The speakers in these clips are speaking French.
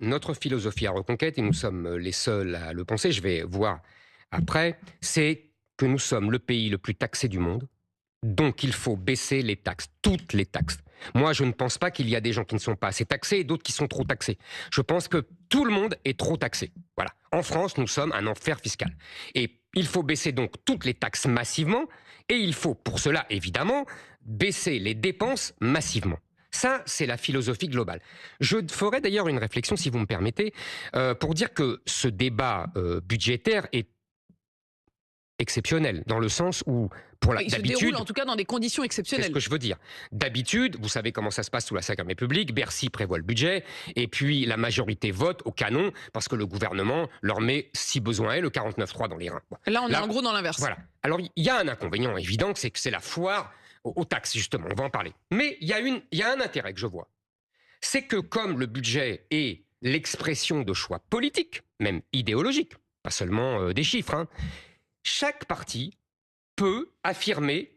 Notre philosophie à Reconquête, et nous sommes les seuls à le penser, je vais voir après, c'est que nous sommes le pays le plus taxé du monde. Donc, il faut baisser les taxes, toutes les taxes. Moi, je ne pense pas qu'il y a des gens qui ne sont pas assez taxés et d'autres qui sont trop taxés. Je pense que tout le monde est trop taxé. Voilà. En France, nous sommes un enfer fiscal. Et il faut baisser donc toutes les taxes massivement et il faut, pour cela, évidemment, baisser les dépenses massivement. Ça, c'est la philosophie globale. Je ferai d'ailleurs une réflexion, si vous me permettez, pour dire que ce débat budgétaire est exceptionnel, dans le sens où, Il se déroule d'habitude, en tout cas dans des conditions c'est ce exceptionnelles. que je veux dire. D'habitude, vous savez comment ça se passe sous la Ve République, Bercy prévoit le budget, et puis la majorité vote au canon, parce que le gouvernement leur met, si besoin est, le 49.3 dans les reins. Bon. Là, on est en Là, gros dans l'inverse. voilà. Alors, il y a un inconvénient évident, c'est que c'est la foire aux taxes, justement, on va en parler. Mais il y a un intérêt que je vois. C'est que comme le budget est l'expression de choix politiques, même idéologiques, pas seulement des chiffres, hein, chaque parti peut affirmer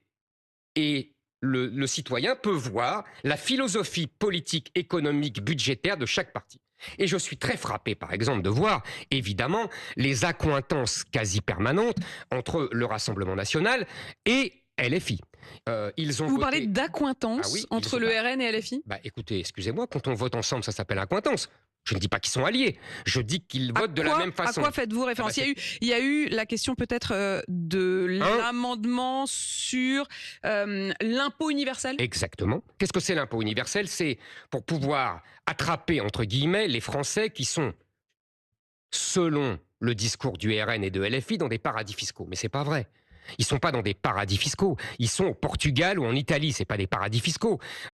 et le citoyen peut voir la philosophie politique, économique, budgétaire de chaque parti. Et je suis très frappé, par exemple, de voir, évidemment, les accointances quasi permanentes entre le Rassemblement national et LFI. Ils ont Vous parlez voté. Ah d'accointance oui, entre le RN et LFI? bah, écoutez, excusez-moi, quand on vote ensemble, ça s'appelle accointance. Je ne dis pas qu'ils sont alliés, je dis qu'ils votent de la même À façon. quoi faites-vous Ah bah, référence? Il y a eu la question peut-être de un, l'amendement sur l'impôt universel. exactement. Qu'est-ce que c'est l'impôt universel? C'est pour pouvoir attraper, entre guillemets, les Français qui sont, selon le discours du RN et de LFI, dans des paradis fiscaux. Mais c'est pas vrai. Ils sont pas dans des paradis fiscaux. Ils sont au Portugal ou en Italie. C'est pas des paradis fiscaux.